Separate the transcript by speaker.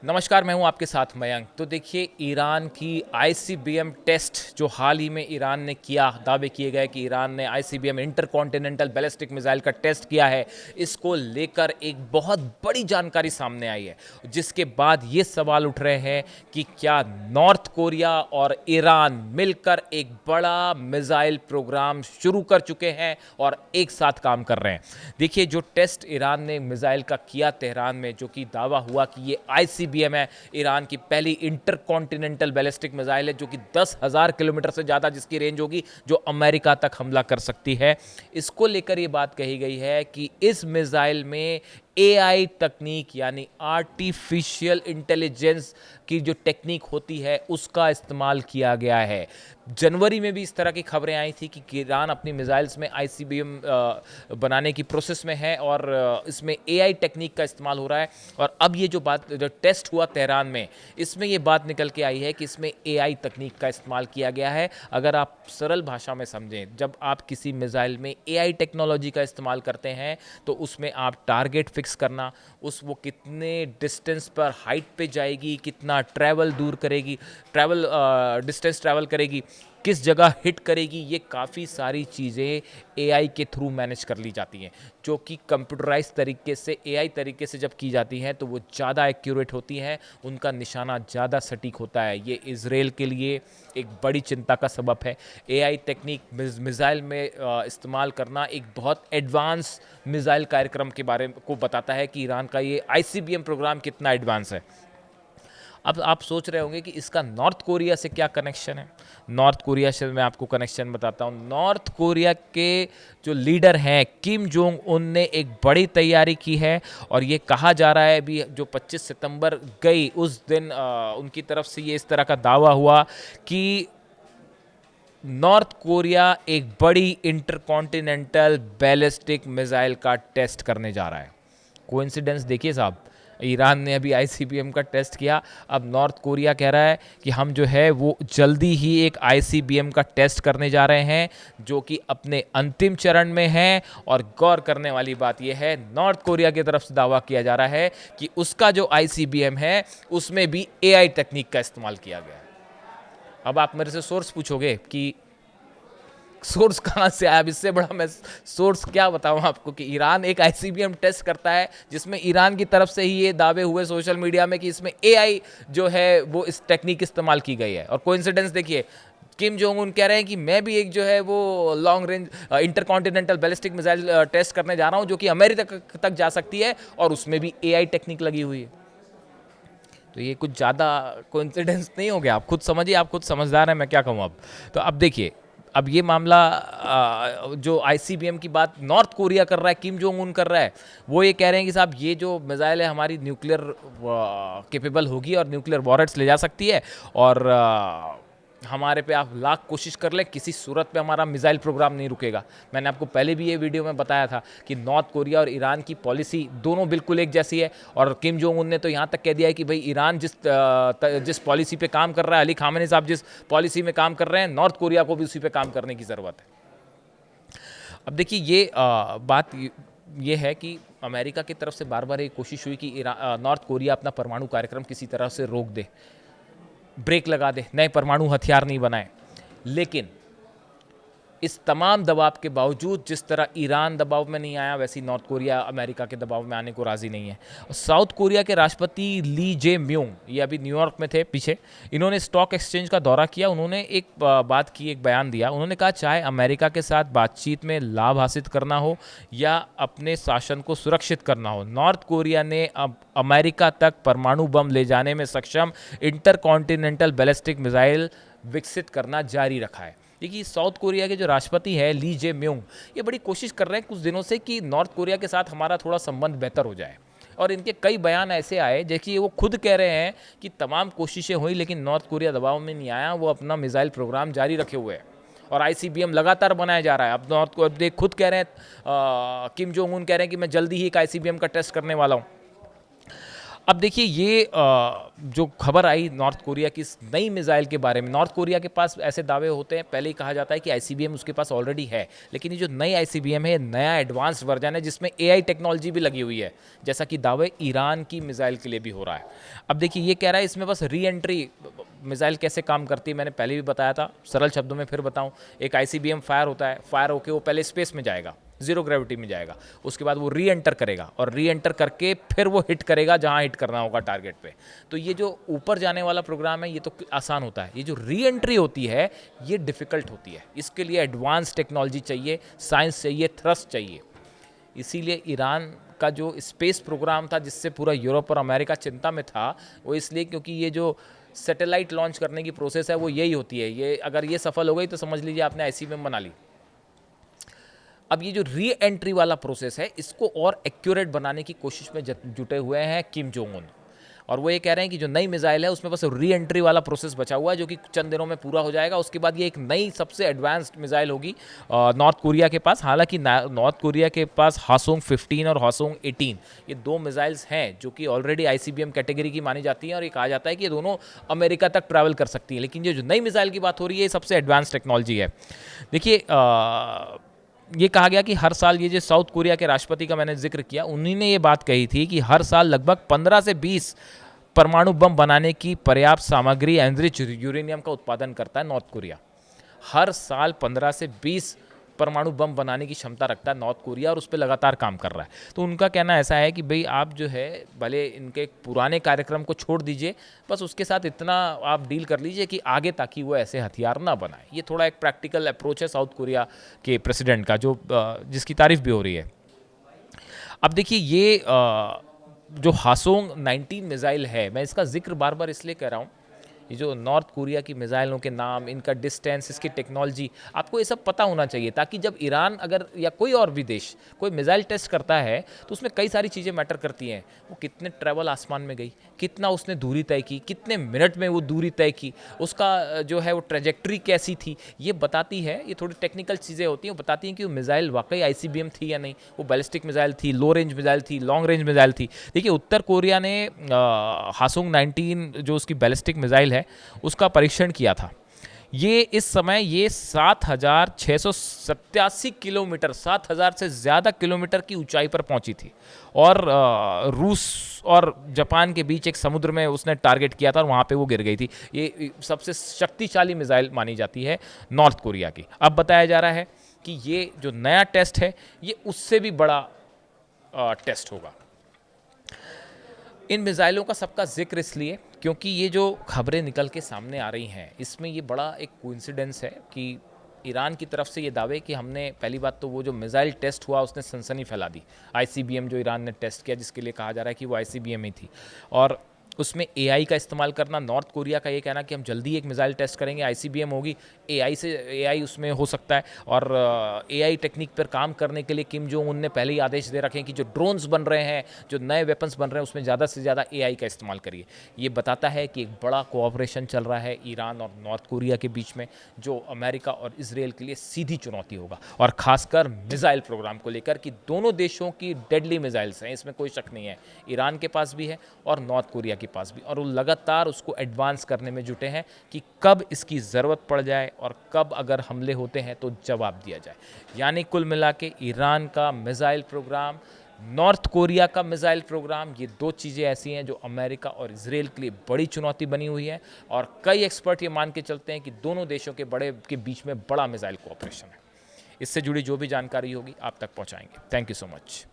Speaker 1: नमस्कार, मैं हूं आपके साथ मयंक। तो देखिए, ईरान की आईसीबीएम टेस्ट जो हाल ही में ईरान ने किया, दावे किए गए कि ईरान ने आईसीबीएम इंटरकॉन्टिनेंटल बैलिस्टिक मिसाइल का टेस्ट किया है, इसको लेकर एक बहुत बड़ी जानकारी सामने आई है। जिसके बाद ये सवाल उठ रहे हैं कि क्या नॉर्थ कोरिया और ईरान मिलकर एक बड़ा मिसाइल प्रोग्राम शुरू कर चुके हैं और एक साथ काम कर रहे हैं। देखिए, जो टेस्ट ईरान ने मिसाइल का किया तेहरान में, जो कि दावा हुआ कि ये आईसीबीएम है, ईरान की पहली इंटरकॉन्टिनेंटल बैलिस्टिक मिसाइल है, जो कि 10,000 किलोमीटर से ज़्यादा जिसकी रेंज होगी, जो अमेरिका तक हमला कर सकती है। इसको लेकर ये बात कही गई है कि इस मिसाइल में एआई तकनीक यानी आर्टिफिशियल इंटेलिजेंस की जो टेक्निक होती है उसका इस्तेमाल किया गया है। जनवरी में भी इस तरह की खबरें आई थी कि ईरान अपनी मिसाइल्स में आईसीबीएम बनाने की प्रोसेस में है और इसमें एआई टेक्निक का इस्तेमाल हो रहा है। और अब ये जो टेस्ट हुआ तेहरान में, इसमें ये बात निकल के आई है कि इसमें एआई तकनीक का इस्तेमाल किया गया है। अगर आप सरल भाषा में समझें, जब आप किसी मिसाइल में एआई टेक्नोलॉजी का इस्तेमाल करते हैं तो उसमें आप टारगेट फिक्स करना, वो कितने डिस्टेंस पर हाइट पे जाएगी, कितना डिस्टेंस ट्रैवल करेगी, किस जगह हिट करेगी, ये काफ़ी सारी चीज़ें एआई के थ्रू मैनेज कर ली जाती हैं, जो कि कंप्यूटराइज तरीके से, एआई तरीके से जब की जाती हैं तो वो ज़्यादा एक्यूरेट होती हैं, उनका निशाना ज़्यादा सटीक होता है। ये इज़राइल के लिए एक बड़ी चिंता का सबब है। एआई टेक्निक मिसाइल में इस्तेमाल करना एक बहुत एडवांस मिसाइल कार्यक्रम के बारे को बताता है कि ईरान का ये आईसीबीएम प्रोग्राम कितना एडवांस है। अब आप सोच रहे होंगे कि इसका नॉर्थ कोरिया से क्या कनेक्शन है। नॉर्थ कोरिया से मैं आपको कनेक्शन बताता हूँ। नॉर्थ कोरिया के जो लीडर हैं किम जोंग उन ने एक बड़ी तैयारी की है और ये कहा जा रहा है, अभी जो 25 सितंबर गई उस दिन उनकी तरफ से ये इस तरह का दावा हुआ कि नॉर्थ कोरिया एक बड़ी इंटरकॉन्टिनेंटल बैलिस्टिक मिसाइल का टेस्ट करने जा रहा है। कोइंसिडेंस देखिए साहब, ईरान ने अभी आईसीबीएम का टेस्ट किया, अब नॉर्थ कोरिया कह रहा है कि हम जो है वो जल्दी ही एक आईसीबीएम का टेस्ट करने जा रहे हैं, जो कि अपने अंतिम चरण में है। और गौर करने वाली बात यह है, नॉर्थ कोरिया की तरफ से दावा किया जा रहा है कि उसका जो आईसीबीएम है उसमें भी एआई टेक्निक का इस्तेमाल किया गया है। अब आप मेरे से सोर्स पूछोगे कि सोर्स कहाँ से आया। अब इससे बड़ा मैं सोर्स क्या बताऊँ आपको कि ईरान एक आईसीबीएम टेस्ट करता है जिसमें ईरान की तरफ से ही ये दावे हुए सोशल मीडिया में कि इसमें एआई जो है वो इस टेक्निक इस्तेमाल की गई है। और कोइंसिडेंस देखिए, किम जोंग उन कह रहे हैं कि मैं भी एक जो है वो long range intercontinental ballistic missile test करने जा रहा हूँ, जो कि अमेरिका तक जा सकती है और उसमें भी एआई टेक्निक लगी हुई है। तो ये कुछ ज़्यादा कोइंसिडेंस नहीं हो गया। आप खुद समझिए, आप खुद समझदार हैं, मैं क्या कहूँ अब। तो अब देखिए, अब ये मामला जो आईसीबीएम की बात नॉर्थ कोरिया कर रहा है, किम जोंग उन कर रहा है, वो ये कह रहे हैं कि साहब ये जो मिसाइल है हमारी न्यूक्लियर कैपेबल होगी और न्यूक्लियर वॉरेट्स ले जा सकती है। और हमारे पे आप लाख कोशिश कर ले, किसी सूरत पे हमारा मिसाइल प्रोग्राम नहीं रुकेगा। मैंने आपको पहले भी ये वीडियो में बताया था कि नॉर्थ कोरिया और ईरान की पॉलिसी दोनों बिल्कुल एक जैसी है। और किम जोंग उन ने तो यहाँ तक कह दिया है कि भाई ईरान जिस पॉलिसी पे काम कर रहा है, अली खामेनी साहब जिस पॉलिसी में काम कर रहे हैं, नॉर्थ कोरिया को भी उसी पे काम करने की ज़रूरत है। अब देखिए, ये बात ये है कि अमेरिका की तरफ से बार बार ये कोशिश हुई कि नॉर्थ कोरिया अपना परमाणु कार्यक्रम किसी तरह से रोक दे, ब्रेक लगा दे, नए परमाणु हथियार नहीं बनाए। लेकिन इस तमाम दबाव के बावजूद, जिस तरह ईरान दबाव में नहीं आया, वैसी नॉर्थ कोरिया अमेरिका के दबाव में आने को राज़ी नहीं है। साउथ कोरिया के राष्ट्रपति ली जे म्यूंग, ये अभी न्यूयॉर्क में थे पीछे, इन्होंने स्टॉक एक्सचेंज का दौरा किया। उन्होंने एक बात की, एक बयान दिया। उन्होंने कहा चाहे अमेरिका के साथ बातचीत में लाभ हासिल करना हो या अपने शासन को सुरक्षित करना हो, नॉर्थ कोरिया ने अब अमेरिका तक परमाणु बम ले जाने में सक्षम इंटरकॉन्टिनेंटल बैलिस्टिक मिसाइल विकसित करना जारी रखा है। देखिए, साउथ कोरिया के जो राष्ट्रपति है ली जे म्यूंग, ये बड़ी कोशिश कर रहे हैं कुछ दिनों से कि नॉर्थ कोरिया के साथ हमारा थोड़ा संबंध बेहतर हो जाए। और इनके कई बयान ऐसे आए, देखिए वो खुद कह रहे हैं कि तमाम कोशिशें हुई लेकिन नॉर्थ कोरिया दबाव में नहीं आया, वो अपना मिसाइल प्रोग्राम जारी रखे हुए हैं और आईसीबीएम लगातार बनाया जा रहा है। अब नॉर्थ कोरिया खुद कह रहे हैं, किम जोंग उन कह रहे हैं कि मैं जल्दी ही एक आईसीबीएम का टेस्ट करने वाला हूँ। अब देखिए ये जो खबर आई नॉर्थ कोरिया की इस नई मिसाइल के बारे में, नॉर्थ कोरिया के पास ऐसे दावे होते हैं, पहले ही कहा जाता है कि आईसीबीएम उसके पास ऑलरेडी है, लेकिन ये जो नई आईसीबीएम है, नया एडवांस्ड वर्जन है जिसमें एआई टेक्नोलॉजी भी लगी हुई है, जैसा कि दावे ईरान की मिसाइल के लिए भी हो रहा है। अब देखिए ये कह रहा है इसमें बस री एंट्री मिसाइल कैसे काम करती है, मैंने पहले भी बताया था, सरल शब्दों में फिर बताऊं। एक आईसीबीएम फायर होता है, फायर होकर वो पहले स्पेस में जाएगा, जीरो ग्रेविटी में जाएगा, उसके बाद वो री एंटर करेगा और री एंटर करके फिर वो हिट करेगा जहां हिट करना होगा टारगेट पे। तो ये जो ऊपर जाने वाला प्रोग्राम है ये तो आसान होता है, ये जो री एंट्री होती है ये डिफ़िकल्ट होती है। इसके लिए एडवांस टेक्नोलॉजी चाहिए, साइंस चाहिए, थ्रस्ट चाहिए। इसीलिए ईरान का जो स्पेस प्रोग्राम था जिससे पूरा यूरोप और अमेरिका चिंता में था, वो इसलिए क्योंकि ये जो सैटेलाइट लॉन्च करने की प्रोसेस है वो यही होती है, ये अगर ये सफल हो गई तो समझ लीजिए आपने आईसीबीएम बना ली। अब ये जो री एंट्री वाला प्रोसेस है इसको और एक्यूरेट बनाने की कोशिश में जुटे हुए हैं किम जोंग उन, और वो ये कह रहे हैं कि जो नई मिसाइल है उसमें बस री एंट्री वाला प्रोसेस बचा हुआ है जो कि चंद दिनों में पूरा हो जाएगा। उसके बाद ये एक नई सबसे एडवांस्ड मिसाइल होगी नॉर्थ कोरिया के पास। हालांकि नॉर्थ कोरिया के पास हासोंग 15 और हासोंग 18 ये दो मिसाइल्स हैं जो कि ऑलरेडी आईसीबीएम कैटेगरी की मानी जाती हैं, और ये कहा जाता है कि ये दोनों अमेरिका तक ट्रैवल कर सकती हैं। लेकिन ये जो नई मिसाइल की बात हो रही है ये सबसे एडवांस टेक्नोलॉजी है। देखिए ये कहा गया कि हर साल, ये जो साउथ कोरिया के राष्ट्रपति का मैंने जिक्र किया, उन्हीं ने ये बात कही थी कि हर साल लगभग 15 से 20 परमाणु बम बनाने की पर्याप्त सामग्री एनरिच यूरेनियम का उत्पादन करता है नॉर्थ कोरिया। हर साल 15 से 20 परमाणु बम बनाने की क्षमता रखता है नॉर्थ कोरिया, और उस पर लगातार काम कर रहा है। तो उनका कहना ऐसा है कि भाई आप जो है भले इनके पुराने कार्यक्रम को छोड़ दीजिए, बस उसके साथ इतना आप डील कर लीजिए कि आगे ताकि वो ऐसे हथियार ना बनाए। ये थोड़ा एक प्रैक्टिकल अप्रोच है साउथ कोरिया के प्रेसिडेंट का, जो जिसकी तारीफ भी हो रही है। अब देखिए ये जो हासोंग 19 मिसाइल है, मैं इसका जिक्र बार बार इसलिए कर रहा हूँ, ये जो नॉर्थ कोरिया की मिसाइलों के नाम, इनका डिस्टेंस, इसकी टेक्नोलॉजी, आपको ये सब पता होना चाहिए, ताकि जब ईरान अगर या कोई और भी देश कोई मिसाइल टेस्ट करता है तो उसमें कई सारी चीज़ें मैटर करती हैं। वो कितने ट्रैवल आसमान में गई, कितना उसने दूरी तय की, कितने मिनट में वो दूरी तय की, उसका जो है वो ट्रेजेक्ट्री कैसी थी, ये बताती है। ये थोड़ी टेक्निकल चीज़ें होती हैं, वो बताती हैं कि वो मिसाइल वाकई आईसीबीएम थी या नहीं, वो बैलिस्टिक मिसाइल थी, लो रेंज मिसाइल थी, लॉन्ग रेंज मिसाइल थी। देखिए उत्तर कोरिया ने हासोंग 19 जो उसकी बैलिस्टिक मिसाइल है उसका परीक्षण किया था। ये इस समय ये 7,687 किलोमीटर, 7,000 से ज़्यादा किलोमीटर की ऊंचाई पर पहुंची थी, और रूस और जापान के बीच एक समुद्र में उसने टारगेट किया था और वहाँ पे वो गिर गई थी। ये सबसे शक्तिशाली मिसाइल मानी जाती है नॉर्थ कोरिया की। अब बताया जा रहा है कि ये जो नया टेस्ट है ये उससे भी बड़ा टेस्ट होगा। इन मिसाइलों का सबका जिक्र इसलिए क्योंकि ये जो खबरें निकल के सामने आ रही हैं इसमें ये बड़ा एक कोइंसिडेंस है कि ईरान की तरफ से ये दावे कि हमने, पहली बात तो वो जो मिसाइल टेस्ट हुआ उसने सनसनी फैला दी। आईसीबीएम जो ईरान ने टेस्ट किया, जिसके लिए कहा जा रहा है कि वो आईसीबीएम ही थी, और उसमें एआई का इस्तेमाल करना। नॉर्थ कोरिया का ये कहना कि हम जल्दी एक मिसाइल टेस्ट करेंगे, आईसीबीएम होगी, एआई उसमें हो सकता है, और एआई टेक्निक पर काम करने के लिए किम जोंग उन ने पहले ही आदेश दे रखे हैं कि जो ड्रोन्स बन रहे हैं, जो नए वेपन्स बन रहे हैं, उसमें ज़्यादा से ज़्यादा एआई का इस्तेमाल करिए। ये बताता है कि एक बड़ा कोऑपरेशन चल रहा है ईरान और नॉर्थ कोरिया के बीच में, जो अमेरिका और इसराइल के लिए सीधी चुनौती होगा, और खासकर मिसाइल प्रोग्राम को लेकर कि दोनों देशों की डेडली मिसाइल्स हैं, इसमें कोई शक नहीं है। ईरान के पास भी है और नॉर्थ कोरिया के पास भी, और वो लगातार उसको एडवांस करने में जुटे हैं कि कब इसकी ज़रूरत पड़ जाए और कब अगर हमले होते हैं तो जवाब दिया जाए। यानी कुल मिला के ईरान का मिसाइल प्रोग्राम, नॉर्थ कोरिया का मिसाइल प्रोग्राम, ये दो चीज़ें ऐसी हैं जो अमेरिका और इजराइल के लिए बड़ी चुनौती बनी हुई है, और कई एक्सपर्ट ये मान के चलते हैं कि दोनों देशों के के बीच में बड़ा मिसाइल कोऑपरेशन है। इससे जुड़ी जो भी जानकारी होगी आप तक पहुंचाएंगे। Thank you so much.